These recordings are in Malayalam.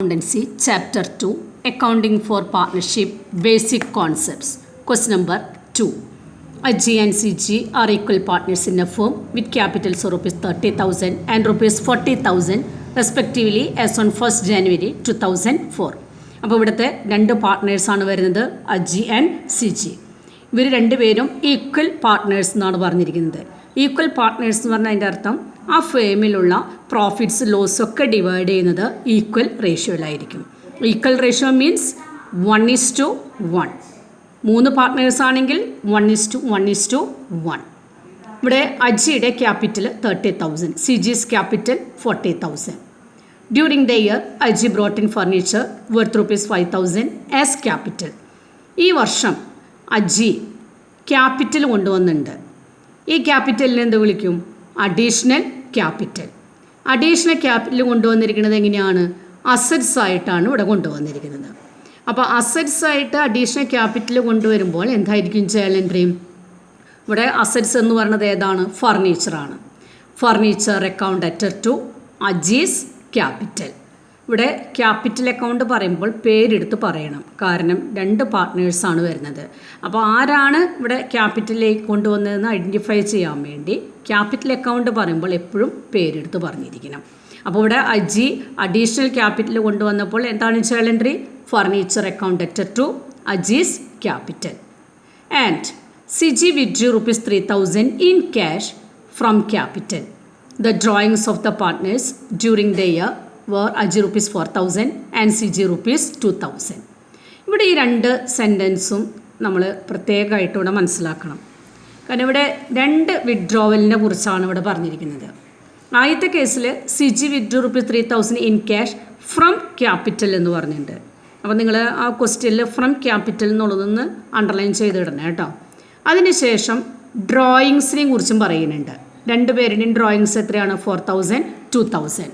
Accountancy Chapter 2 Accounting for Partnership Basic Concepts. Question number 2. G and CG are equal partners in a firm with capitals of rupees 30,000 and rupees 40,000 respectively as on 1st January 2004. അപ്പോൾ ഇവിടുത്തെ രണ്ട് പാർട്ട്നേഴ്സാണ് വരുന്നത് അജി ആൻഡ് സി ജി. ഇവർ രണ്ടുപേരും ഈക്വൽ പാർട്ട്നേഴ്സ് എന്നാണ് പറഞ്ഞിരിക്കുന്നത്. ഈക്വൽ പാർട്ട്നേഴ്സ് എന്ന് പറഞ്ഞാൽ അതിൻ്റെ അർത്ഥം ആ ഫേമിലുള്ള പ്രോഫിറ്റ്സ് ലോസ് ഒക്കെ ഡിവൈഡ് ചെയ്യുന്നത് ഈക്വൽ റേഷ്യോയിലായിരിക്കും. Equal ratio means 1:1. 3 പാർട്ട്നേഴ്സ് ആണെങ്കിൽ 1:1:1. ഇവിടെ അജിയുടെ ക്യാപിറ്റൽ 30,000, സി ജിസ് capital 40,000. During the year, Aji brought in furniture worth rupees 5,000 as capital. ഈ വർഷം അജി ക്യാപിറ്റൽ കൊണ്ടുവന്നിട്ടുണ്ട്. ഈ ക്യാപിറ്റലിനെ എന്ത് വിളിക്കും? Additional capital. അഡീഷണൽ ക്യാപിറ്റൽ കൊണ്ടുവന്നിരിക്കുന്നത് എങ്ങനെയാണ്? അസറ്റ്സ് ആയിട്ടാണ് ഇവിടെ കൊണ്ടുവന്നിരിക്കുന്നത്. അപ്പോൾ അസറ്റ്സ് ആയിട്ട് അഡീഷണൽ ക്യാപിറ്റൽ കൊണ്ടുവരുമ്പോൾ എന്തായിരിക്കും ജേണൽ എൻട്രി? ഇവിടെ അസറ്റ്സ് എന്ന് പറയുന്നത് ഏതാണ്? ഫർണിച്ചറാണ്. ഫർണിച്ചർ അക്കൗണ്ട് അറ്റർ ടു അജീസ് ക്യാപിറ്റൽ. ഇവിടെ ക്യാപിറ്റൽ അക്കൗണ്ട് പറയുമ്പോൾ പേരെടുത്ത് പറയണം, കാരണം രണ്ട് പാർട്ട്നേഴ്സാണ് വരുന്നത്. അപ്പോൾ ആരാണ് ഇവിടെ ക്യാപിറ്റലിലേക്ക് കൊണ്ടുവന്നതെന്ന് ഐഡൻറ്റിഫൈ ചെയ്യാൻ വേണ്ടി ക്യാപിറ്റൽ അക്കൗണ്ട് പറയുമ്പോൾ എപ്പോഴും പേരെടുത്ത് പറഞ്ഞിരിക്കണം. അപ്പോൾ ഇവിടെ അജി അഡീഷണൽ ക്യാപിറ്റൽ കൊണ്ടുവന്നപ്പോൾ എന്താണ് ജേണൽ എൻട്രി? ഫർണിച്ചർ അക്കൗണ്ട് അറ്റർ to Aji's capital. And C G withdrew rupees 3,000 in cash from capital. The drawings of the partners during the year were Aji rupees 4,000 and CG rupees 2,000. ഇവിടെ ഈ രണ്ട് സെൻറ്റൻസും നമ്മൾ പ്രത്യേകമായിട്ട് ഇവിടെ മനസ്സിലാക്കണം. കാരണം ഇവിടെ രണ്ട് വിഡ്രോവലിനെ കുറിച്ചാണ് ഇവിടെ പറഞ്ഞിരിക്കുന്നത്. ആദ്യത്തെ കേസിൽ C G withdrew rupees 3,000 in cash from capital എന്ന് പറഞ്ഞിട്ടുണ്ട്. അപ്പോൾ നിങ്ങൾ ആ ക്വസ്റ്റ്യനിൽ ഫ്രം ക്യാപിറ്റൽ എന്നുള്ളതൊന്ന് അണ്ടർലൈൻ ചെയ്തിടണം കേട്ടോ. അതിനുശേഷം ഡ്രോയിങ്സിനെ കുറിച്ചും പറയുന്നുണ്ട്. രണ്ടുപേരുടെയും ഡ്രോയിങ്സ് എത്രയാണ്? 4,000, 2,000.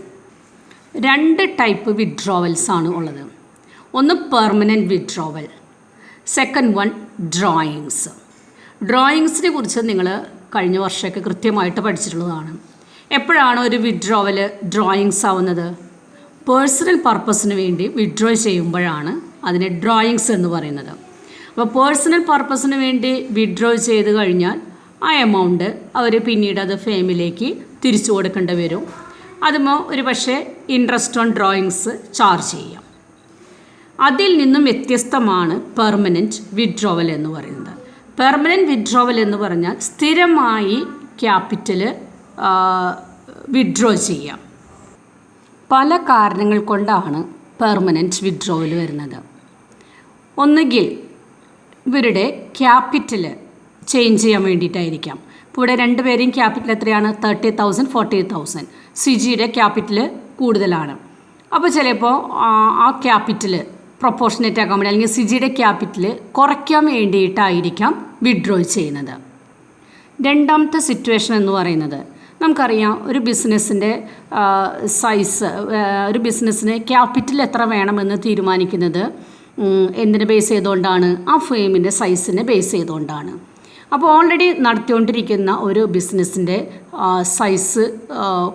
രണ്ട് ടൈപ്പ് വിഡ്രോവൽസ് ആണ് ഉള്ളത്. ഒന്ന് permanent withdrawal, second one drawings. ഡ്രോയിങ്സിനെ കുറിച്ച് നിങ്ങൾ കഴിഞ്ഞ വർഷമൊക്കെ കൃത്യമായിട്ട് പഠിച്ചിട്ടുള്ളതാണ്. എപ്പോഴാണ് ഒരു വിഡ്രോവൽ ഡ്രോയിങ്സ് ആവുന്നത്? പേഴ്സണൽ പർപ്പസിന് വേണ്ടി വിഡ്രോ ചെയ്യുമ്പോഴാണ് അതിനെ ഡ്രോയിങ്സ് എന്ന് പറയുന്നത്. അപ്പോൾ പേഴ്സണൽ പർപ്പസിന് വേണ്ടി വിഡ്രോ ചെയ്ത് കഴിഞ്ഞാൽ ആ എമൗണ്ട് അവർ പിന്നീട് അത് ഫേമിലേക്ക് തിരിച്ചു കൊടുക്കേണ്ടി വരും. അതുമ്പോൾ ഒരു പക്ഷേ ഇൻട്രസ്റ്റ് ഓൺ ഡ്രോയിങ്സ് ചാർജ് ചെയ്യാം. അതിൽ നിന്നും വ്യത്യസ്തമാണ് പെർമനൻറ്റ് വിഡ്രോവൽ എന്ന് പറയുന്നത്. പെർമനൻറ്റ് വിഡ്രോവൽ എന്ന് പറഞ്ഞാൽ സ്ഥിരമായി ക്യാപിറ്റൽ വിഡ്രോ ചെയ്യാം. പല കാരണങ്ങൾ കൊണ്ടാണ് പെർമനൻറ്റ് വിഡ്രോവൽ വരുന്നത്. ഒന്നുകിൽ ഇവരുടെ ക്യാപിറ്റൽ ചേഞ്ച് ചെയ്യാൻ വേണ്ടിയിട്ടായിരിക്കാം. ഇപ്പോൾ ഇവിടെ രണ്ടുപേരെയും ക്യാപിറ്റൽ എത്രയാണ്? 30,000, 40,000. സി ജിയുടെ ക്യാപിറ്റൽ കൂടുതലാണ്. അപ്പോൾ ചിലപ്പോൾ ആ ക്യാപിറ്റൽ പ്രൊപ്പോർഷനേറ്റ് ആക്കാൻ വേണ്ടി അല്ലെങ്കിൽ സി ജിയുടെ ക്യാപിറ്റൽ കുറയ്ക്കാൻ വേണ്ടിയിട്ടായിരിക്കാം വിഡ്രോ ചെയ്യുന്നത്. രണ്ടാമത്തെ സിറ്റുവേഷൻ എന്ന് പറയുന്നത് നമുക്കറിയാം, ഒരു ബിസിനസ്സിൻ്റെ സൈസ്, ഒരു ബിസിനസ്സിന് ക്യാപിറ്റൽ എത്ര വേണമെന്ന് തീരുമാനിക്കുന്നത് എന്തിനെ ബേസ് ചെയ്തുകൊണ്ടാണ്? ആ ഫേമിൻ്റെ സൈസിനെ ബേസ് ചെയ്തുകൊണ്ടാണ്. അപ്പോൾ ഓൾറെഡി നടത്തിക്കൊണ്ടിരിക്കുന്ന ഒരു ബിസിനസ്സിൻ്റെ സൈസ്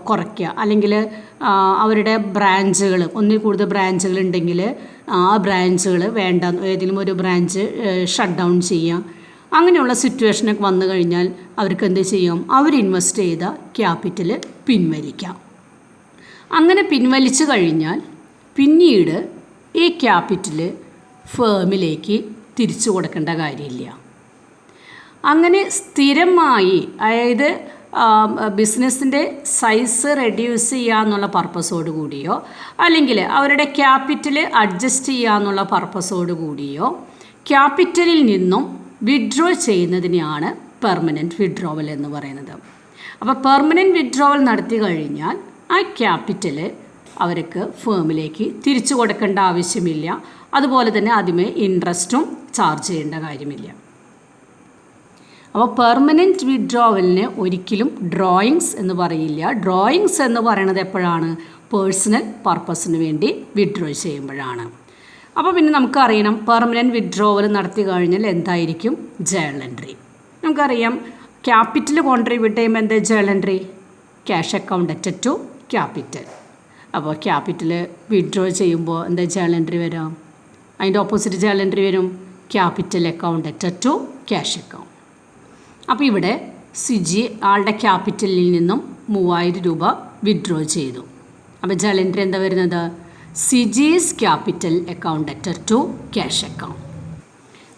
കുറയ്ക്കുക, അല്ലെങ്കിൽ അവരുടെ ബ്രാഞ്ചുകൾ, ഒന്നിൽ കൂടുതൽ ബ്രാഞ്ചുകൾ ഉണ്ടെങ്കിൽ ആ ബ്രാഞ്ചുകൾ വേണ്ട, ഏതെങ്കിലും ഒരു ബ്രാഞ്ച് ഷട്ട് ഡൗൺ ചെയ്യുക. അങ്ങനെയുള്ള സിറ്റുവേഷനൊക്കെ വന്നു കഴിഞ്ഞാൽ അവർക്ക് എന്ത് ചെയ്യും? അവർ ഇൻവെസ്റ്റ് ചെയ്ത ക്യാപിറ്റൽ പിൻവലിക്കാം. അങ്ങനെ പിൻവലിച്ചു കഴിഞ്ഞാൽ പിന്നീട് ഈ ക്യാപിറ്റൽ ഫേമിലേക്ക് തിരിച്ചു കൊടുക്കേണ്ട കാര്യമില്ല. അങ്ങനെ സ്ഥിരമായി, അതായത് ബിസിനസ്സിൻ്റെ സൈസ് റെഡ്യൂസ് ചെയ്യുക എന്നുള്ള പർപ്പസോട് കൂടിയോ അല്ലെങ്കിൽ അവരുടെ ക്യാപിറ്റൽ അഡ്ജസ്റ്റ് ചെയ്യുക എന്നുള്ള പർപ്പസോട് കൂടിയോ ക്യാപിറ്റലിൽ നിന്നും വിഡ്രോ ചെയ്യുന്നതിനെയാണ് പെർമനൻറ്റ് വിഡ്രോവൽ എന്ന് പറയുന്നത്. അപ്പോൾ പെർമനൻറ്റ് വിഡ്രോവൽ നടത്തി കഴിഞ്ഞാൽ ആ ക്യാപിറ്റൽ അവർക്ക് ഫേമിലേക്ക് തിരിച്ചു കൊടുക്കേണ്ട ആവശ്യമില്ല. അതുപോലെ തന്നെ ആദ്യമേ ഇൻട്രസ്റ്റും ചാർജ് ചെയ്യേണ്ട കാര്യമില്ല. അപ്പോൾ പെർമനൻറ്റ് വിഡ്രോവലിന് ഒരിക്കലും ഡ്രോയിങ്സ് എന്ന് പറയില്ല. ഡ്രോയിങ്സ് എന്ന് പറയുന്നത് എപ്പോഴാണ്? പേഴ്സണൽ പർപ്പസിന് വേണ്ടി വിഡ്രോ ചെയ്യുമ്പോഴാണ്. അപ്പോൾ പിന്നെ നമുക്കറിയണം, പെർമനൻറ്റ് വിഡ്രോവൽ നടത്തി കഴിഞ്ഞാൽ എന്തായിരിക്കും ജേണൽ എൻട്രി? നമുക്കറിയാം, ക്യാപിറ്റൽ കോൺട്രിബ്യൂട്ട് ചെയ്യുമ്പോൾ എന്താ ജേണൽ എൻട്രി? ക്യാഷ് അക്കൗണ്ട് അറ്റർ ടു ക്യാപിറ്റൽ. അപ്പോൾ ക്യാപിറ്റൽ വിഡ്രോ ചെയ്യുമ്പോൾ എന്താ ജേണൽ എൻട്രി വരാം? അതിൻ്റെ ഓപ്പോസിറ്റ് ജേണൽ എൻട്രി വരും ക്യാപിറ്റൽ അക്കൗണ്ട് അറ്റർ ടു ക്യാഷ് അക്കൗണ്ട്. അപ്പോൾ ഇവിടെ സിജി ആളുടെ ക്യാപിറ്റലിൽ നിന്നും 3000 രൂപ വിഡ്രോ ചെയ്തു. അപ്പോൾ ജേണൽ എൻട്രി എന്താ വരുന്നത്? സിജീസ് ക്യാപിറ്റൽ അക്കൗണ്ട് അറ്റർ ടു ക്യാഷ് അക്കൗണ്ട്.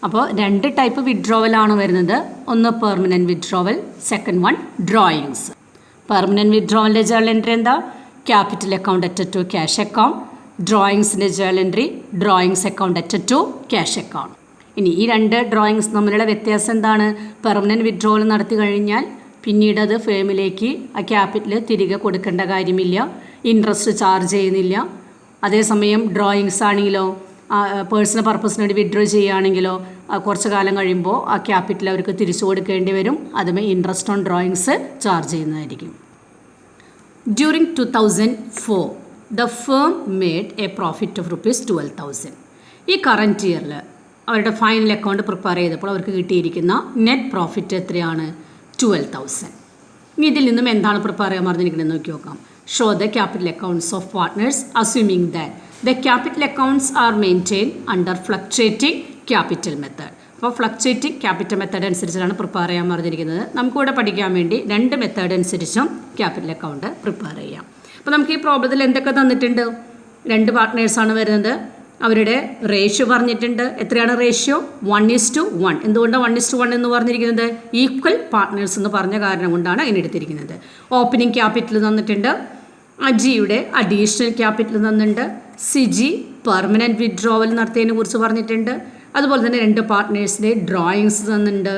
അപ്പോൾ 2 ടൈപ്പ് വിഡ്രോവലാണ് വരുന്നത്. ഒന്ന് permanent withdrawal, second one drawings. Permanent വിഡ്രോവലിൻ്റെ ജേണൽ എൻട്രി എന്താ? ക്യാപിറ്റൽ അക്കൗണ്ട് അറ്റർ ടു ക്യാഷ് അക്കൗണ്ട്. ഡ്രോയിങ്സിൻ്റെ ജേണൽ എൻട്രി ഡ്രോയിങ്സ് അക്കൗണ്ട് അറ്റർ ടു ക്യാഷ് അക്കൗണ്ട്. ഇനി ഈ 2 ഡ്രോയിങ്സ് തമ്മിലുള്ള വ്യത്യാസം എന്താണ്? പെർമനൻറ്റ് വിഡ്രോവൽ നടത്തി കഴിഞ്ഞാൽ പിന്നീട് അത് ഫേമിലേക്ക് ആ ക്യാപിറ്റൽ തിരികെ കൊടുക്കേണ്ട കാര്യമില്ല, ഇൻട്രസ്റ്റ് ചാർജ് ചെയ്യുന്നില്ല. അതേസമയം ഡ്രോയിങ്സ് ആണെങ്കിലോ പേഴ്സണൽ പർപ്പസിന് വേണ്ടി വിഡ്രോ ചെയ്യുകയാണെങ്കിലോ കുറച്ച് കാലം കഴിയുമ്പോൾ ആ ക്യാപിറ്റൽ അവർക്ക് തിരിച്ചു കൊടുക്കേണ്ടി വരും. അതുമേ ഇൻട്രസ്റ്റ് ഓൺ ഡ്രോയിങ്സ് ചാർജ് ചെയ്യുന്നതായിരിക്കും. During 2004 the firm made A profit of ₹12,000. ഈ കറൻറ്റ് ഇയറിൽ അവരുടെ ഫൈനൽ അക്കൗണ്ട് പ്രിപ്പയർ ചെയ്തപ്പോൾ അവർക്ക് കിട്ടിയിരിക്കുന്ന നെറ്റ് പ്രോഫിറ്റ് എത്രയാണ്? 12,000. ഇനി ഇതിൽ നിന്നും എന്താണ് പ്രിപ്പയർ ചെയ്യാൻ പറഞ്ഞിരിക്കുന്നത് നോക്കി നോക്കാം. Show the capital accounts of partners assuming that the capital accounts are maintain under fluctuating capital method. അപ്പോൾ ഫ്ലക്ച്വേറ്റിംഗ് ക്യാപിറ്റൽ മെത്തേഡ് അനുസരിച്ചാണ് പ്രിപ്പയർ ചെയ്യാൻ പറഞ്ഞിരിക്കുന്നത്. നമുക്കിവിടെ പഠിക്കാൻ വേണ്ടി 2 മെത്തേഡ് അനുസരിച്ചും ക്യാപിറ്റൽ അക്കൗണ്ട് പ്രിപ്പയർ ചെയ്യാം. അപ്പോൾ നമുക്ക് ഈ പ്രോബ്ലത്തിൽ എന്തൊക്കെ തന്നിട്ടുണ്ട്? 2 പാർട്ട്നേഴ്സാണ് വരുന്നത്. അവരുടെ റേഷ്യോ പറഞ്ഞിട്ടുണ്ട്. എത്രയാണ് റേഷ്യോ? 1:1. എന്തുകൊണ്ടാണ് 1:1 എന്ന് പറഞ്ഞിരിക്കുന്നത്? ഈക്വൽ പാർട്ട്നേഴ്സ് എന്ന് പറഞ്ഞ കാരണം കൊണ്ടാണ് അതിന് എടുത്തിരിക്കുന്നത്. ഓപ്പണിംഗ് ക്യാപിറ്റൽ തന്നിട്ടുണ്ട്. അജിയുടെ അഡീഷണൽ ക്യാപിറ്റൽ തന്നിട്ടുണ്ട്. സിജി പെർമനൻറ്റ് വിഡ്രോവൽ നടത്തിയതിനെ കുറിച്ച് പറഞ്ഞിട്ടുണ്ട്. അതുപോലെ തന്നെ 2 പാർട്ട്നേഴ്സിൻ്റെ ഡ്രോയിങ്സ് തന്നിട്ടുണ്ട്.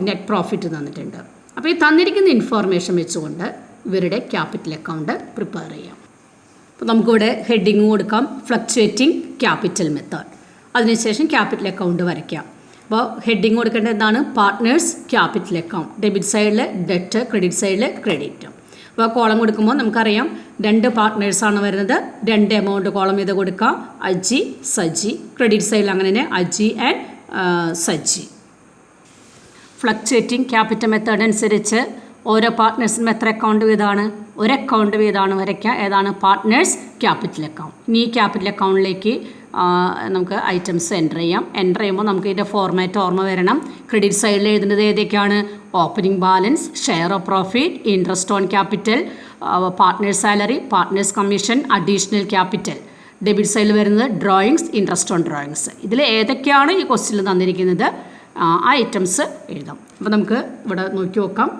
നെറ്റ് പ്രോഫിറ്റ് തന്നിട്ടുണ്ട്. അപ്പോൾ ഈ തന്നിരിക്കുന്ന ഇൻഫോർമേഷൻ വെച്ചുകൊണ്ട് ഇവരുടെ ക്യാപിറ്റൽ അക്കൗണ്ട് പ്രിപ്പയർ ചെയ്യാം. അപ്പോൾ നമുക്കിവിടെ ഹെഡിങ് കൊടുക്കാം, ഫ്ലക്ച്വേറ്റിംഗ് ക്യാപിറ്റൽ മെത്തേഡ്. അതിനുശേഷം ക്യാപിറ്റൽ അക്കൗണ്ട് വരയ്ക്കാം. അപ്പോൾ ഹെഡിങ് കൊടുക്കേണ്ടത് എന്താണ്? Partners capital account. ഡെബിറ്റ് സൈഡിൽ ഡെറ്റ്, ക്രെഡിറ്റ് സൈഡിൽ ക്രെഡിറ്റ്. അപ്പോൾ കോളം കൊടുക്കുമ്പോൾ നമുക്കറിയാം 2 പാർട്ട്നേഴ്സാണ് വരുന്നത്. 2 എമൗണ്ട് കോളം ചെയ്ത് കൊടുക്കാം. അജി, സജി. ക്രെഡിറ്റ് സൈഡിൽ അങ്ങനെ തന്നെ Aji and Saji. Fluctuating capital method അനുസരിച്ച് ഓരോ പാർട്ട്നേഴ്സിനും എത്ര അക്കൗണ്ട് വീതമാണ്? 1 അക്കൗണ്ട് വീതമാണ് വരയ്ക്കുക. ഏതാണ്? Partners capital account. ഇനി ഈ ക്യാപിറ്റൽ അക്കൗണ്ടിലേക്ക് നമുക്ക് ഐറ്റംസ് എൻ്റർ ചെയ്യാം. എൻ്റർ ചെയ്യുമ്പോൾ നമുക്ക് ഇതിൻ്റെ ഫോർമാറ്റ് ഓർമ്മ വരണം. ക്രെഡിറ്റ് സൈഡിൽ എഴുതുന്നത് ഏതൊക്കെയാണ്? Opening balance, share of profit, interest on capital, partners salary, partners commission, additional capital. Debit സൈഡിൽ വരുന്നത് ഡ്രോയിങ്സ്, ഇൻട്രസ്റ്റ് ഓൺ ഡ്രോയിങ്സ്. ഇതിൽ ഏതൊക്കെയാണ് ഈ ക്വസ്റ്റ്യനിൽ തന്നിരിക്കുന്നത് ആ ഐറ്റംസ് എഴുതാം. അപ്പോൾ നമുക്ക് ഇവിടെ നോക്കി നോക്കാം.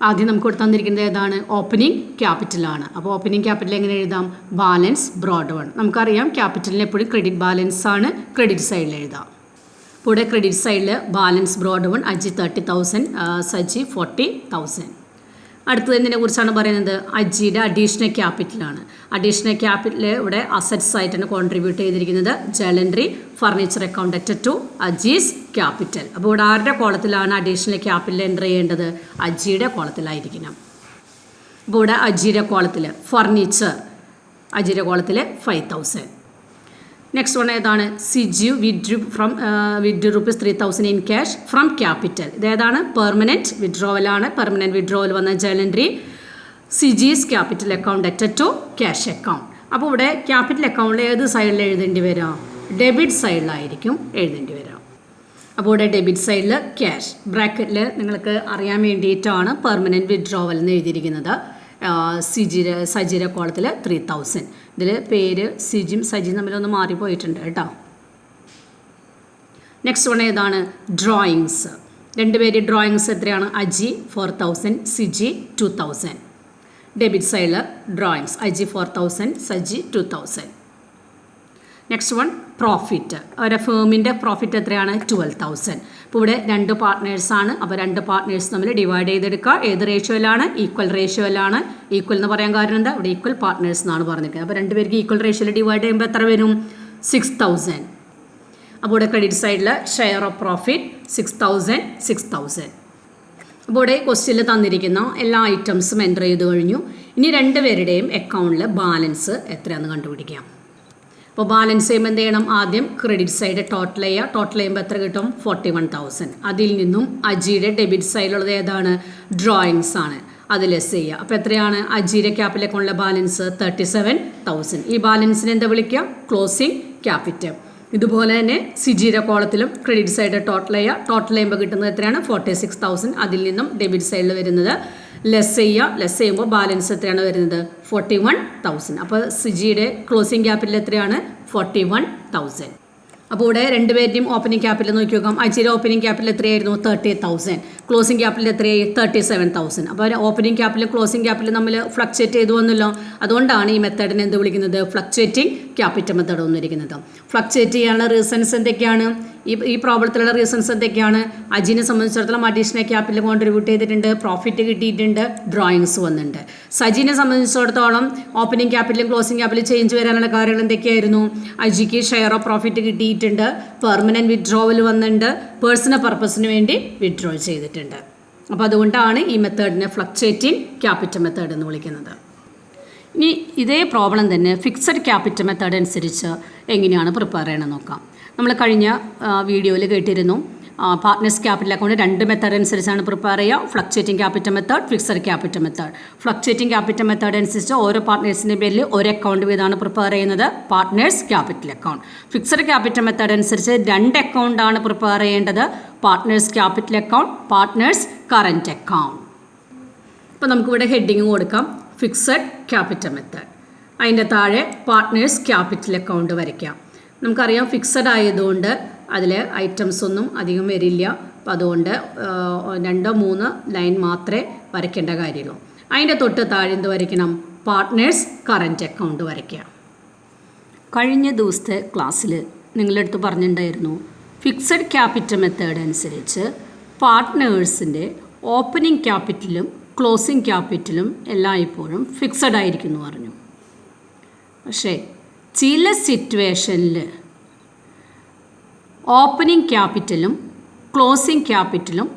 ആദ്യം നമുക്ക് ഇവിടെ തന്നിരിക്കുന്നത് ഏതാണ്? ഓപ്പണിംഗ് ക്യാപിറ്റലാണ്. അപ്പോൾ ഓപ്പണിംഗ് ക്യാപിറ്റൽ എങ്ങനെ എഴുതാം? Balance brought one. നമുക്കറിയാം ക്യാപിറ്റലിന് എപ്പോഴും ക്രെഡിറ്റ് ബാലൻസ് ആണ് ക്രെഡിറ്റ് സൈഡിൽ എഴുതാം. അപ്പോൾ ഇവിടെ ക്രെഡിറ്റ് സൈഡിൽ balance brought down Aji 30,000, Saji 40,000. അടുത്തത് എന്തിനെ കുറിച്ചാണ് പറയുന്നത്? അജിയുടെ അഡീഷണൽ ക്യാപിറ്റലാണ്. അഡീഷണൽ ക്യാപിറ്റൽ ഇവിടെ അസറ്റ്സ് ആയിട്ടാണ് കോൺട്രിബ്യൂട്ട് ചെയ്തിരിക്കുന്നത്. ജേണൽ എൻട്രി ഫർണിച്ചർ അക്കൗണ്ട് അറ്റർ ടു അജീസ് ക്യാപിറ്റൽ. അപ്പോൾ ഇവിടെ ആരുടെ കോളത്തിലാണ് അഡീഷണൽ ക്യാപിറ്റൽ എൻ്റർ ചെയ്യേണ്ടത്? അജിയുടെ കോളത്തിലായിരിക്കണം. അപ്പോൾ ഇവിടെ അജിയുടെ കോളത്തിൽ ഫർണിച്ചർ, അജിയുടെ കോളത്തിൽ 5,000. നെക്സ്റ്റ് വൺ ഏതാണ്? Siju withdrew ₹3,000 in cash from capital. ഇതേതാണ്? പെർമനൻറ്റ് വിഡ്രോവലാണ്. പെർമനൻറ്റ് വിഡ്രോവൽ വന്ന journal entry Siji's capital account അറ്റർ ടു ക്യാഷ് അക്കൗണ്ട്. അപ്പോൾ ഇവിടെ ക്യാപിറ്റൽ അക്കൗണ്ടിൽ ഏത് സൈഡിൽ എഴുതേണ്ടി വരാം? ഡെബിറ്റ് സൈഡിലായിരിക്കും എഴുതേണ്ടി വരാം. അപ്പോൾ ഇവിടെ ഡെബിറ്റ് സൈഡിൽ ക്യാഷ് ബ്രാക്കറ്റിൽ നിങ്ങൾക്ക് അറിയാൻ വേണ്ടിയിട്ടാണ് പെർമനൻറ്റ് വിഡ്രോവൽ എന്ന് എഴുതിയിരിക്കുന്നത്. സജിയുടെ കോളത്തിൽ 3,000. ഇതിൽ പേര് സിജിയും സജിയും തമ്മിലൊന്ന് മാറിപ്പോയിട്ടുണ്ട് കേട്ടോ. നെക്സ്റ്റ് വൺ ഏതാണ്? ഡ്രോയിങ്സ്. 2 പേര് ഡ്രോയിങ്സ് എത്രയാണ്? അജി 4,000, സിജി 2,000. ഡെബിറ്റ് സൈഡിൽ drawings Aji 4,000, Saji 2,000. Next one profit. അവരുടെ ഫേമിൻ്റെ പ്രോഫിറ്റ് എത്രയാണ്? 12,000. ഇപ്പോൾ ഇവിടെ 2 പാർട്ട്നേഴ്സാണ്. അപ്പോൾ 2 പാർട്ട്നേഴ്സ് തമ്മിൽ ഡിവൈഡ് ചെയ്തെടുക്കുക. ഏത് റേഷ്യോയിലാണ്? ഈക്വൽ റേഷ്യോയിലാണ്. ഈക്വൽ എന്ന് പറയാൻ കാരണം എന്താ? ഇവിടെ ഈക്വൽ പാർട്ട്നേഴ്സ് എന്നാണ് പറഞ്ഞിരിക്കുന്നത്. അപ്പോൾ 2 പേർക്ക് ഈക്വൽ റേഷ്യോയിൽ ഡിവൈഡ് ചെയ്യുമ്പോൾ എത്ര വരും? 6,000. അപ്പോൾ ഇവിടെ ക്രെഡിറ്റ് സൈഡിൽ ഷെയർ ഓഫ് പ്രോഫിറ്റ് 6,000, 6,000. അപ്പോൾ ഇവിടെ ക്വസ്റ്റ്യനിൽ തന്നിരിക്കുന്ന എല്ലാ ഐറ്റംസും എൻ്റർ ചെയ്ത് കഴിഞ്ഞു. ഇനി 2 പേരുടെയും അക്കൗണ്ടിൽ ബാലൻസ് എത്രയാണെന്ന് കണ്ടുപിടിക്കാം. അപ്പോൾ ബാലൻസ് ചെയ്യുമ്പോൾ എന്ത് ചെയ്യണം? ആദ്യം ക്രെഡിറ്റ് സൈഡ് ടോട്ടൽ ചെയ്യുക. ടോട്ടൽ ചെയ്യുമ്പോൾ എത്ര കിട്ടും? 41,000. അതിൽ നിന്നും അജിയുടെ ഡെബിറ്റ് സൈഡിലുള്ളത് ഏതാണ്? ഡ്രോയിങ്സ് ആണ്. അത് ലെസ് ചെയ്യുക. അപ്പോൾ എത്രയാണ് അജിയുടെ ക്യാപിറ്റൽ അക്കൗണ്ടിലെ ബാലൻസ്? 37,000. ഈ ബാലൻസിനെ എന്താ വിളിക്കുക? Closing capital. ഇതുപോലെ തന്നെ സിജിയുടെ കോളത്തിലും ക്രെഡിറ്റ് സൈഡ് ടോട്ടൽ ചെയ്യുമ്പോൾ കിട്ടുന്നത് എത്രയാണ്? 46,000. അതിൽ നിന്നും ഡെബിറ്റ് സൈഡിൽ വരുന്നത് ലെസ് ചെയ്യുമ്പോൾ ബാലൻസ് എത്രയാണ് വരുന്നത്? 41,000. അപ്പോൾ സിജിയുടെ ക്ലോസിംഗ് ക്യാപിറ്റൽ എത്രയാണ്? 41,000. അപ്പോൾ ഇവിടെ രണ്ടുപേരുടെയും ഓപ്പണിംഗ് ക്യാപിറ്റൽ നോക്കി നോക്കാം. അജിയുടെ ഓപ്പണിംഗ് ക്യാപിറ്റൽ എത്രയായിരുന്നു? 30,000. ക്ലോസിംഗ് ക്യാപിറ്റൽ എത്രയായി? 37,000. അപ്പോൾ ഓപ്പണിംഗ് ക്യാപിറ്റൽ ക്ലോസിംഗ് ക്യാപിറ്റൽ നമ്മൾ ഫ്ലക്ച്വേറ്റ് ചെയ്തു വന്നല്ലോ. അതുകൊണ്ടാണ് ഈ മെത്തേഡിനെ എന്ത് വിളിക്കുന്നത്? ഫ്ലക്ച്വേറ്റിംഗ് ക്യാപിറ്റൽ മെത്തേഡ് വന്നിരിക്കുന്നത്. ഫ്ലക്ച്വേറ്റ് ചെയ്യാനുള്ള റീസൺസ് എന്തൊക്കെയാണ്? ഈ പ്രോബ്ലത്തിലുള്ള റീസൺസ് എന്തൊക്കെയാണ്? അജിനെ സംബന്ധിച്ചിടത്തോളം അഡീഷണൽ ക്യാപിറ്റൽ കോൺട്രിബ്യൂട്ട് ചെയ്തിട്ടുണ്ട്, പ്രോഫിറ്റ് കിട്ടിയിട്ടുണ്ട്, ഡ്രോയിങ്സ് വന്നിട്ടുണ്ട്. സജിനെ സംബന്ധിച്ചിടത്തോളം ഓപ്പണിംഗ് ക്യാപിറ്റലും ക്ലോസിംഗ് ക്യാപിറ്റലും ചേഞ്ച് വരാനുള്ള കാര്യങ്ങൾ എന്തൊക്കെയായിരുന്നു? അജിക്ക് ഷെയർ ഓഫ് പ്രോഫിറ്റ് കിട്ടിയിട്ടുണ്ട്, പെർമനൻറ്റ് വിഡ്രോവൽ വന്നിട്ടുണ്ട്, പേഴ്സണൽ പർപ്പസിന് വേണ്ടി വിഡ്രോ ചെയ്തിട്ടുണ്ട്. അപ്പോൾ അതുകൊണ്ടാണ് ഈ മെത്തേഡിനെ ഫ്ലക്ച്വേറ്റിംഗ് ക്യാപിറ്റൽ മെത്തേഡ് എന്ന് വിളിക്കുന്നത്. ഇനി ഇതേ പ്രോബ്ലം തന്നെ ഫിക്സഡ് ക്യാപിറ്റൽ മെത്തേഡ് അനുസരിച്ച് എങ്ങനെയാണ് പ്രിപ്പയർ ചെയ്യണമെന്ന് നോക്കാം. നമ്മൾ കഴിഞ്ഞ വീഡിയോയിൽ കേട്ടിരുന്നു പാർട്ട്നേഴ്സ് ക്യാപിറ്റൽ അക്കൗണ്ട് 2 മെത്തേഡ് അനുസരിച്ചാണ് പ്രിപ്പയർ ചെയ്യുക. Fluctuating capital method, fixed capital method. Fluctuating capital method അനുസരിച്ച് ഓരോ പാർട്ട്നേഴ്സിൻ്റെ പേരിൽ ഒരു അക്കൗണ്ട് വീതമാണ് പ്രിപ്പയർ ചെയ്യുന്നത്, partners capital account. Fixed capital method അനുസരിച്ച് 2 അക്കൗണ്ടാണ് പ്രിപ്പയർ ചെയ്യേണ്ടത്, partners capital account, partners current account. അപ്പോൾ നമുക്കിവിടെ ഹെഡിങ് കൊടുക്കാം ഫിക്സഡ് ക്യാപിറ്റൽ മെത്തേഡ്. അതിൻ്റെ താഴെ പാർട്ട്നേഴ്സ് ക്യാപിറ്റൽ അക്കൗണ്ട് വരയ്ക്കാം. നമുക്കറിയാം ഫിക്സഡ് ആയതുകൊണ്ട് അതിൽ ഐറ്റംസ് ഒന്നും അധികം വരില്ല. അപ്പോൾ അതുകൊണ്ട് 2-3 ലൈൻ മാത്രമേ വരയ്ക്കേണ്ട കാര്യമുള്ളൂ. അതിൻ്റെ തൊട്ട് താഴെ എന്ത് വരയ്ക്കണം? പാർട്ട്നേഴ്സ് കറൻറ്റ് അക്കൗണ്ട് വരയ്ക്കുക. കഴിഞ്ഞ ദിവസത്തെ ക്ലാസ്സിൽ നിങ്ങളുടെ അടുത്ത് പറഞ്ഞിട്ടുണ്ടായിരുന്നു ഫിക്സഡ് ക്യാപിറ്റൽ മെത്തേഡ് അനുസരിച്ച് പാർട്ട്നേഴ്സിൻ്റെ ഓപ്പണിംഗ് ക്യാപിറ്റലും ക്ലോസിംഗ് ക്യാപിറ്റലും എല്ലായ്പ്പോഴും ഫിക്സഡ് ആയിരിക്കും എന്ന് പറഞ്ഞു. പക്ഷേ ചില സിറ്റുവേഷനിൽ ഓപ്പണിംഗ് ക്യാപിറ്റലും ക്ലോസിംഗ് ക്യാപിറ്റലും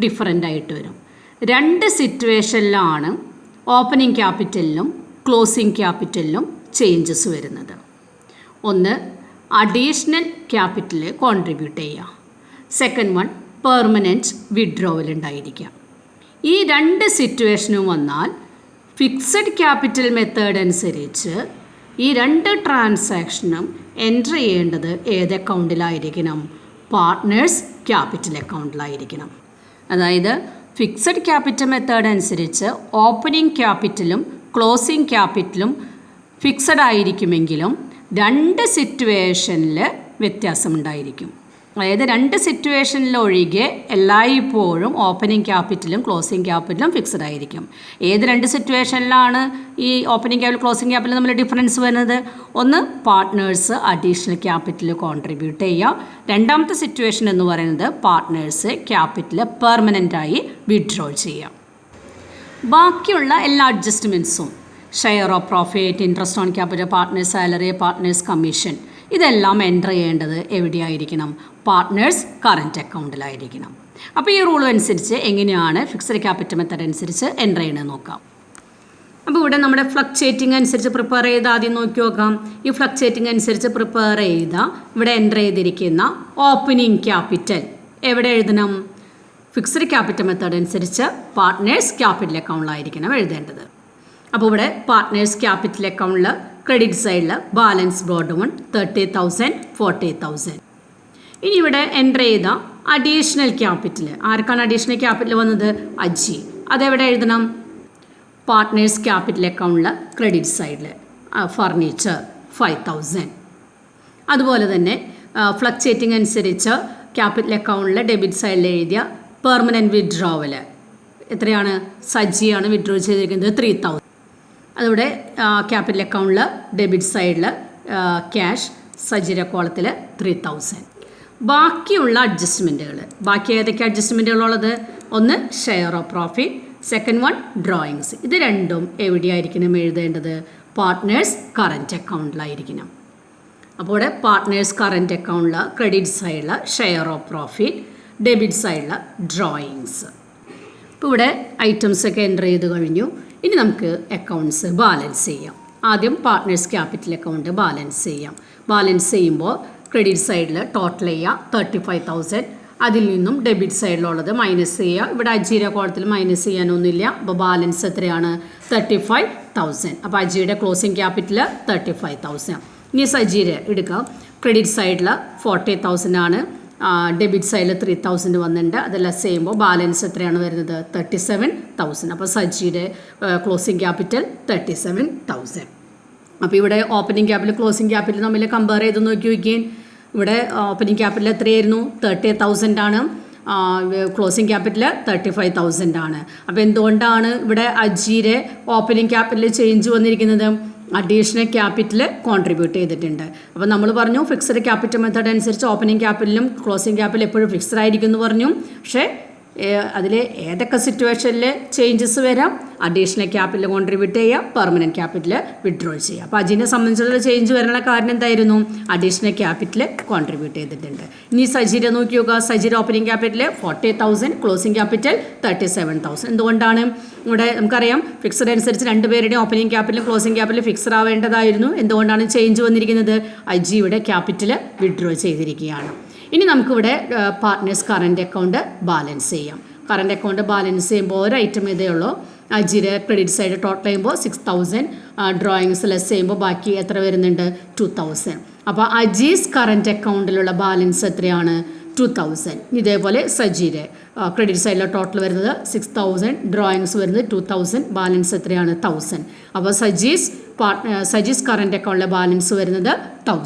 ഡിഫറൻ്റ് ആയിട്ട് വരും. 2 സിറ്റുവേഷനിലാണ് ഓപ്പണിംഗ് ക്യാപിറ്റലിലും ക്ലോസിംഗ് ക്യാപിറ്റലിലും ചേഞ്ചസ് വരുന്നത്. ഒന്ന് അഡീഷണൽ ക്യാപിറ്റൽ കോൺട്രിബ്യൂട്ട് ചെയ്യുക, സെക്കൻഡ് വൺ പെർമനൻറ്റ് വിഡ്രോവൽ ഉണ്ടായിരിക്കുക. ഈ 2 സിറ്റുവേഷനും വന്നാൽ ഫിക്സഡ് ക്യാപിറ്റൽ മെത്തേഡ് അനുസരിച്ച് ഈ 2 ട്രാൻസാക്ഷനും എൻറ്റർ ചെയ്യേണ്ടത് ഏത് അക്കൗണ്ടിലായിരിക്കണം? പാർട്ട്നേഴ്സ് ക്യാപിറ്റൽ അക്കൗണ്ടിലായിരിക്കണം. അതായത് ഫിക്സഡ് ക്യാപിറ്റൽ മെത്തേഡ് അനുസരിച്ച് ഓപ്പണിംഗ് ക്യാപിറ്റലും ക്ലോസിംഗ് ക്യാപിറ്റലും ഫിക്സഡ് ആയിരിക്കുമെങ്കിലും 2 സിറ്റുവേഷനിൽ വ്യത്യാസമുണ്ടായിരിക്കും. അതായത് 2 സിറ്റുവേഷനിലൊഴികെ എല്ലായ്പ്പോഴും ഓപ്പണിംഗ് ക്യാപിറ്റലും ക്ലോസിംഗ് ക്യാപിറ്റലും ഫിക്സഡ് ആയിരിക്കും. ഏത് 2 സിറ്റുവേഷനിലാണ് ഈ ഓപ്പണിംഗ് ക്യാപിറ്റൽ ക്ലോസിംഗ് ക്യാപിറ്റൽ തമ്മിൽ ഡിഫറൻസ് വരുന്നത്? ഒന്ന് പാർട്ട്നേഴ്സ് അഡീഷണൽ ക്യാപിറ്റൽ കോൺട്രിബ്യൂട്ട് ചെയ്യുക, രണ്ടാമത്തെ സിറ്റുവേഷൻ എന്ന് പറയുന്നത് പാർട്ട്നേഴ്സ് ക്യാപിറ്റൽ പെർമനൻ്റായി വിഡ്രോ ചെയ്യുക. ബാക്കിയുള്ള എല്ലാ അഡ്ജസ്റ്റ്മെൻറ്റ്സും share of profit, interest on capital, partners salary, partners commission ഇതെല്ലാം എൻ്റർ ചെയ്യേണ്ടത് എവിടെയായിരിക്കണം? പാർട്ട്നേഴ്സ് കറൻറ്റ് അക്കൗണ്ടിലായിരിക്കണം. അപ്പോൾ ഈ റൂൾ അനുസരിച്ച് എങ്ങനെയാണ് ഫിക്സഡ് ക്യാപിറ്റൽ മെത്തേഡ് അനുസരിച്ച് എൻ്റർ ചെയ്യണമെന്ന് നോക്കാം. അപ്പോൾ ഇവിടെ നമ്മുടെ ഫ്ലക്ച്വേറ്റിംഗ് അനുസരിച്ച് പ്രിപ്പയർ ചെയ്ത് ആദ്യം നോക്കി നോക്കാം. ഈ ഫ്ലക്ച്വേറ്റിംഗ് അനുസരിച്ച് പ്രിപ്പയർ ചെയ്ത ഇവിടെ എൻ്റർ ചെയ്തിരിക്കുന്ന ഓപ്പണിംഗ് ക്യാപിറ്റൽ എവിടെ എഴുതണം? ഫിക്സഡ് ക്യാപിറ്റൽ മെത്തേഡ് അനുസരിച്ച് പാർട്ട്നേഴ്സ് ക്യാപിറ്റൽ അക്കൗണ്ടിലായിരിക്കണം എഴുതേണ്ടത്. അപ്പോൾ ഇവിടെ പാർട്ട്നേഴ്സ് ക്യാപിറ്റൽ അക്കൗണ്ടിൽ ക്രെഡിറ്റ് സൈഡിൽ ബാലൻസ് ബ്രോഡ് വൺ 30,000, 40,000. ഇനി ഇവിടെ എൻ്റർ ചെയ്ത അഡീഷണൽ ക്യാപിറ്റൽ, ആർക്കാണ് അഡീഷണൽ ക്യാപിറ്റൽ വന്നത്? അജി. അതെവിടെ എഴുതണം? പാർട്ട്നേഴ്സ് ക്യാപിറ്റൽ അക്കൗണ്ടിൽ ക്രെഡിറ്റ് സൈഡിൽ ഫർണിച്ചർ 5,000. അതുപോലെ തന്നെ ഫ്ലക്ച്വേറ്റിംഗ് അനുസരിച്ച് ക്യാപിറ്റൽ അക്കൗണ്ടിൽ ഡെബിറ്റ് സൈഡിൽ എഴുതിയ പെർമനൻറ്റ് വിഡ്രോവൽ എത്രയാണ്? സജിയാണ് വിഡ്രോ ചെയ്തിരിക്കുന്നത് 3,000. അതിവിടെ ക്യാപിറ്റൽ അക്കൗണ്ടിൽ ഡെബിറ്റ് സൈഡിൽ ക്യാഷ് സജിയുടെ കോളത്തിൽ 3,000. ബാക്കിയുള്ള അഡ്ജസ്റ്റ്മെൻറ്റുകൾ, ബാക്കി ഏതൊക്കെ അഡ്ജസ്റ്റ്മെൻറ്റുകളുള്ളത്? ഒന്ന് share of profit, second one drawings. ഇത് രണ്ടും എവിടെയായിരിക്കണം എഴുതേണ്ടത്? പാർട്ട്നേഴ്സ് കറൻറ്റ് അക്കൗണ്ടിലായിരിക്കണം. അപ്പോൾ ഇവിടെ പാർട്ട്നേഴ്സ് കറൻറ്റ് അക്കൗണ്ടിൽ ക്രെഡിറ്റ് സൈഡിൽ ഷെയർ ഓഫ് പ്രോഫിറ്റ്, ഡെബിറ്റ് സൈഡിൽ ഡ്രോയിങ്സ്. ഇപ്പോൾ ഇവിടെ ഐറ്റംസൊക്കെ എൻ്റർ ചെയ്ത് കഴിഞ്ഞു. ഇനി നമുക്ക് അക്കൗണ്ട്സ് ബാലൻസ് ചെയ്യാം. ആദ്യം പാർട്ട്നേഴ്സ് ക്യാപിറ്റൽ അക്കൗണ്ട് ബാലൻസ് ചെയ്യാം. ബാലൻസ് ചെയ്യുമ്പോൾ ക്രെഡിറ്റ് സൈഡിൽ ടോട്ടൽ ചെയ്യുക 35,000, അതിൽ നിന്നും ഡെബിറ്റ് സൈഡിലുള്ളത് മൈനസ് ചെയ്യുക. ഇവിടെ അജിയുടെ കോളത്തിൽ മൈനസ് ചെയ്യാനൊന്നുമില്ല. അപ്പോൾ ബാലൻസ് എത്രയാണ്? 35,000. അപ്പോൾ അജിയുടെ ക്ലോസിംഗ് ക്യാപിറ്റൽ 35,000. ഇനി സജിയുടെ എടുക്കാം. ക്രെഡിറ്റ് സൈഡിൽ 40,000 ആണ്. ഡെബിറ്റ് സൈഡിൽ 3,000 വന്നിട്ടുണ്ട്. അതെല്ലാം ചെയ്യുമ്പോൾ ബാലൻസ് എത്രയാണ് വരുന്നത്? 37,000. അപ്പോൾ സജിയുടെ ക്ലോസിംഗ് ക്യാപിറ്റൽ 37,000. അപ്പോൾ ഇവിടെ ഓപ്പണിംഗ് ക്യാപിറ്റൽ ക്ലോസിംഗ് ക്യാപിറ്റൽ തമ്മിൽ കമ്പയർ ചെയ്ത് നോക്കി നോക്കിയാൽ ഇവിടെ ഓപ്പണിംഗ് ക്യാപിറ്റൽ എത്രയായിരുന്നു? 30,000 ആണ്. ക്ലോസിംഗ് ക്യാപിറ്റൽ 35,000 ആണ്. അപ്പോൾ എന്തുകൊണ്ടാണ് ഇവിടെ അജിയുടെ ഓപ്പണിംഗ് ക്യാപിറ്റൽ ചേഞ്ച് വന്നിരിക്കുന്നത്? അഡീഷണൽ ക്യാപിറ്റൽ കോൺട്രിബ്യൂട്ട് ചെയ്തിട്ടുണ്ട്. അപ്പോൾ നമ്മൾ പറഞ്ഞു ഫിക്സഡ് ക്യാപിറ്റൽ മെത്തേഡ് അനുസരിച്ച് ഓപ്പണിംഗ് ക്യാപിറ്റലും ക്ലോസിംഗ് ക്യാപിറ്റലും എപ്പോഴും ഫിക്സഡ് ആയിരിക്കും എന്ന് പറഞ്ഞു. പക്ഷേ അതിൽ ഏതൊക്കെ സിറ്റുവേഷനിൽ ചേഞ്ചസ് വരാം? അഡീഷണൽ ക്യാപിറ്റൽ കോൺട്രിബ്യൂട്ട് ചെയ്യുക, പെർമനൻറ്റ് ക്യാപിറ്റൽ വിഡ്രോ ചെയ്യുക. അപ്പോൾ അജിനെ സംബന്ധിച്ചുള്ള ചേഞ്ച് വരാനുള്ള കാരണം എന്തായിരുന്നു? അഡീഷണൽ ക്യാപിറ്റൽ കോൺട്രിബ്യൂട്ട് ചെയ്തിട്ടുണ്ട്. ഇനി സജിയുടെ നോക്കി നോക്കുക. സജിയുടെ ഓപ്പണിംഗ് ക്യാപിറ്റൽ 40,000, ക്ലോസിംഗ് ക്യാപിറ്റൽ 37,000. എന്തുകൊണ്ടാണ്? ഇവിടെ നമുക്കറിയാം ഫിക്സഡ് അനുസരിച്ച് രണ്ടുപേരുടെയും ഓപ്പണിംഗ് ക്യാപിറ്റലും ക്ലോസിംഗ് ക്യാപിറ്റലും ഫിക്സഡ് ആവേണ്ടതായിരുന്നു. എന്തുകൊണ്ടാണ് ചേഞ്ച് വന്നിരിക്കുന്നത്? അജിയുടെ ക്യാപിറ്റൽ വിഡ്രോ ചെയ്തിരിക്കുകയാണ്. ഇനി നമുക്കിവിടെ പാർട്ട്നേഴ്സ് കറൻറ്റ് അക്കൗണ്ട് ബാലൻസ് ചെയ്യാം. കറൻറ്റ് അക്കൗണ്ട് ബാലൻസ് ചെയ്യുമ്പോൾ ഒരു ഐറ്റം ഇതേ ഉള്ളൂ. അജിയുടെ ക്രെഡിറ്റ് സൈഡ് ടോട്ടൽ ചെയ്യുമ്പോൾ 6,000, ഡ്രോയിങ്സ് ലെസ് ചെയ്യുമ്പോൾ ബാക്കി എത്ര വരുന്നുണ്ട്? 2,000. അപ്പോൾ അജീസ് കറൻറ്റ് അക്കൗണ്ടിലുള്ള ബാലൻസ് എത്രയാണ്? 2,000. ഇതേപോലെ സജിയുടെ ക്രെഡിറ്റ് സൈഡിലെ ടോട്ടൽ വരുന്നത് 6,000, ഡ്രോയിങ്സ് വരുന്നത് 2,000, ബാലൻസ് എത്രയാണ്? 1,000. അപ്പോൾ സജീസ് കറൻറ്റ് അക്കൗണ്ടിലെ ബാലൻസ് വരുന്നത് 1,000.